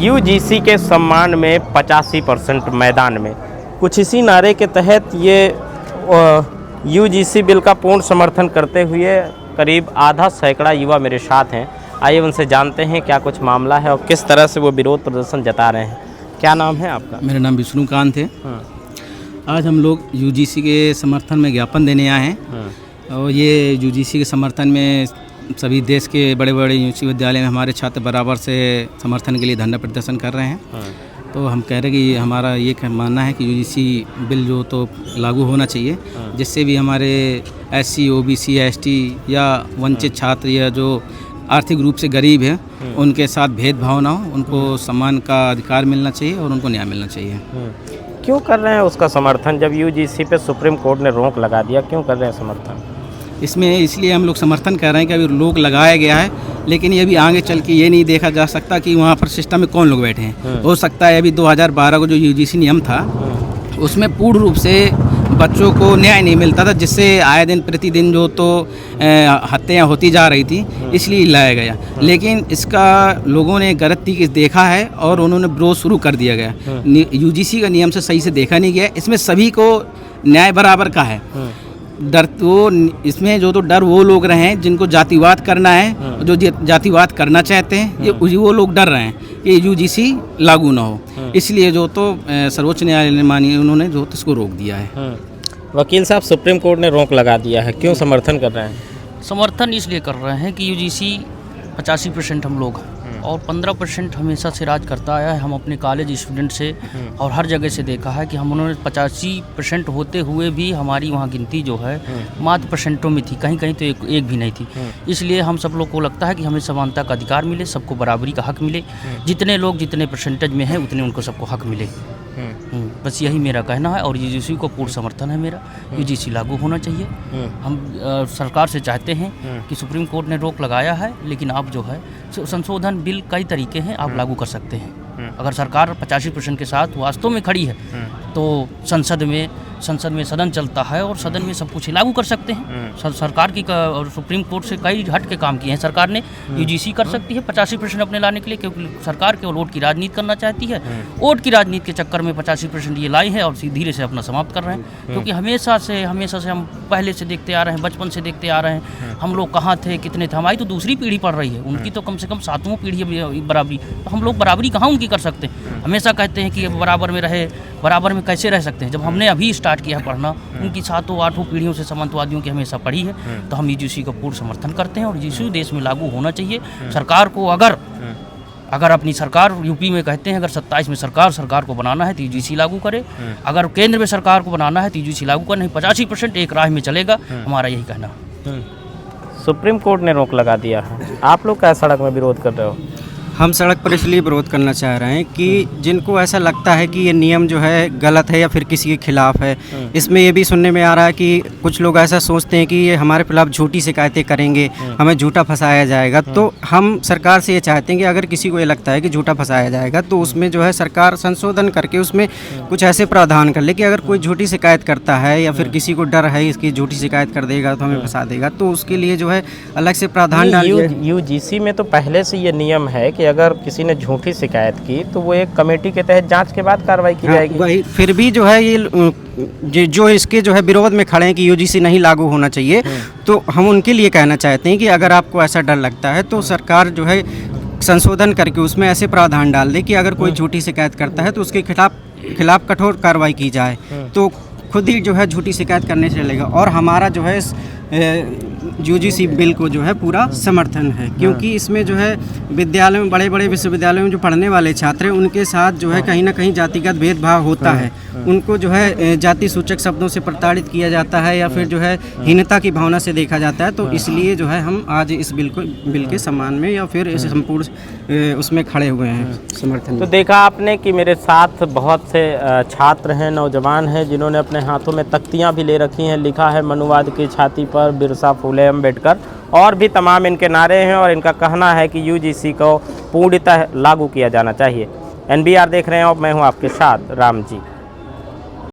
UGC के सम्मान में 85% मैदान में। कुछ इसी नारे के तहत ये यूजीसी बिल का पूर्ण समर्थन करते हुए करीब आधा सैकड़ा युवा मेरे साथ हैं। आइए उनसे जानते हैं क्या कुछ मामला है और किस तरह से वो विरोध प्रदर्शन जता रहे हैं। क्या नाम है आपका? मेरा नाम विष्णुकांत है। आज हम लोग यूजीसी के समर्थन में ज्ञापन देने आए हैं और ये यूजीसी के समर्थन में सभी देश के बड़े बड़े विश्वविद्यालय में हमारे छात्र बराबर से समर्थन के लिए धरना प्रदर्शन कर रहे हैं। तो हम कह रहे हैं कि हमारा ये मानना है कि यूजीसी बिल जो तो लागू होना चाहिए, जिससे भी हमारे एससी, ओबीसी, एसटी या वंचित छात्र या जो आर्थिक रूप से गरीब है उनके साथ भेदभाव ना हो, उनको सम्मान का अधिकार मिलना चाहिए और उनको न्याय मिलना चाहिए। क्यों कर रहे हैं उसका समर्थन? जब यूजीसी पे सुप्रीम कोर्ट ने रोक लगा दिया, क्यों कर रहे हैं समर्थन? इसमें इसलिए हम लोग समर्थन कर रहे हैं कि अभी रोक लगाया गया है, लेकिन ये भी आगे चल के ये नहीं देखा जा सकता कि वहाँ पर सिस्टम में कौन लोग बैठे हैं। हो सकता है अभी 2012 को जो यूजीसी नियम था उसमें पूर्ण रूप से बच्चों को न्याय नहीं मिलता था, जिससे आए दिन प्रतिदिन जो तो हत्याएं होती जा रही थी, इसलिए लाया गया। लेकिन इसका लोगों ने गलत तरीके से देखा है और उन्होंने विरोध शुरू कर दिया गया। यूजीसी का नियम से सही से देखा नहीं गया। इसमें सभी को न्याय बराबर का है। डर वो इसमें जो तो डर वो लोग रहे हैं जिनको जातिवाद करना है, जो जातिवाद करना चाहते हैं, ये वो लोग डर रहे हैं कि यूजीसी लागू ना हो। इसलिए जो तो सर्वोच्च न्यायालय ने मानी, उन्होंने जो तो इसको रोक दिया है। वकील साहब, सुप्रीम कोर्ट ने रोक लगा दिया है, क्यों समर्थन कर रहे हैं? समर्थन इसलिए कर रहे हैं कि यूजीसी 85% हम लोग हैं और 15% हमेशा से राज करता आया है। हम अपने कॉलेज स्टूडेंट से और हर जगह से देखा है कि हम उन्होंने 85% होते हुए भी हमारी वहाँ गिनती जो है मात्र परसेंटों में थी, कहीं कहीं तो एक भी नहीं थी। इसलिए हम सब लोग को लगता है कि हमें समानता का अधिकार मिले, सबको बराबरी का हक मिले, जितने लोग जितने परसेंटेज में हैं उतने उनको सबको हक मिले। बस यही मेरा कहना है और यूजीसी को पूर्ण समर्थन है मेरा। यूजीसी लागू होना चाहिए। हम सरकार से चाहते हैं कि सुप्रीम कोर्ट ने रोक लगाया है, लेकिन आप जो है संशोधन बिल कई तरीके हैं, आप लागू कर सकते हैं। अगर सरकार 85% के साथ वास्तव में खड़ी है तो संसद में सदन चलता है और सदन में सब कुछ लागू कर सकते हैं। सरकार की और सुप्रीम कोर्ट से कई हट के काम किए हैं सरकार ने। यूजीसी कर सकती है 85% अपने लाने के लिए, क्योंकि सरकार केवल वोट की राजनीति करना चाहती है। वोट की राजनीति के चक्कर में 85% ये लाई है और धीरे से अपना समाप्त कर रहे हैं। क्योंकि हमेशा से हम पहले से देखते आ रहे हैं, बचपन से देखते आ रहे हैं। हम लोग कहाँ थे, कितने थे? हमारी तो दूसरी पीढ़ी पढ़ रही है, उनकी तो कम से कम 7वीं पीढ़ी बराबरी। तो हम लोग बराबरी कहाँ उनकी कर सकते हैं? हमेशा कहते हैं कि बराबर में रहे, बराबर में कैसे रह सकते हैं? जब हमने अभी स्टार्ट किया है पढ़ना, उनकी 7 8 पीढ़ियों से सामंतवादियों की हमेशा पढ़ी है। तो हम यूजीसी का पूर्ण समर्थन करते हैं और यूजीसी देश में लागू होना चाहिए। सरकार को अगर अपनी सरकार यूपी में कहते हैं, अगर 27 में सरकार को बनाना है तो यूजीसी लागू करे। अगर केंद्र में सरकार को बनाना है तो यूजीसी लागू करे। नहीं, 85% एक राह में चलेगा, हमारा यही कहना है। सुप्रीम कोर्ट ने रोक लगा दिया है, आप लोग क्या सड़क में विरोध कर रहे हो? हम सड़क पर इसलिए विरोध करना चाह रहे हैं कि जिनको ऐसा लगता है कि ये नियम जो है गलत है या फिर किसी के खिलाफ है, इसमें ये भी सुनने में आ रहा है कि कुछ लोग ऐसा सोचते हैं कि ये हमारे खिलाफ झूठी शिकायतें करेंगे, हमें झूठा फंसाया जाएगा। तो हम सरकार से ये चाहते हैं कि अगर किसी को ये लगता है कि झूठा फंसाया जाएगा तो उसमें जो है सरकार संशोधन करके उसमें कुछ ऐसे प्रावधान कर ले कि अगर कोई झूठी शिकायत करता है या फिर किसी को डर है इसकी झूठी शिकायत कर देगा तो हमें फंसा देगा, तो उसके लिए जो है अलग से प्रावधान डालिए। यूजीसी में तो पहले से ये नियम है कि अगर किसी ने झूठी शिकायत की तो वो एक कमेटी के तहत जांच के बाद कार्रवाई की जाएगी। वही फिर भी जो है ये जो इसके जो है विरोध में खड़े हैं कि यूजीसी नहीं लागू होना चाहिए, तो हम उनके लिए कहना चाहते हैं कि अगर आपको ऐसा डर लगता है तो सरकार जो है संशोधन करके उसमें ऐसे प्रावधान डाल दे कि अगर कोई झूठी शिकायत करता है तो उसके खिलाफ कठोर कार्रवाई की जाए, तो खुद ही जो है झूठी शिकायत करने से चलेगा। और हमारा जो है यूजीसी बिल को जो है पूरा समर्थन है, क्योंकि इसमें जो है विद्यालयों में, बड़े बड़े विश्वविद्यालयों में जो पढ़ने वाले छात्र हैं उनके साथ जो है कहीं ना कहीं जातिगत भेदभाव होता है। उनको जो है जाति सूचक शब्दों से प्रताड़ित किया जाता है या फिर जो है हीनता की भावना से देखा जाता है। तो इसलिए जो है हम आज इस बिल के सम्मान में या फिर इस संपूर्ण उसमें खड़े हुए हैं समर्थन। तो देखा आपने कि मेरे साथ बहुत से छात्र हैं, नौजवान हैं, जिन्होंने अपने हाथों में तख्तियाँ भी ले रखी हैं, लिखा है मनुवाद की छाती पर बिरसा फूले अम्बेडकर, और भी तमाम इनके नारे हैं और इनका कहना है कि यूजीसी को पूर्णतः लागू किया जाना चाहिए। NBR देख रहे हैं और मैं हूं आपके साथ राम जी।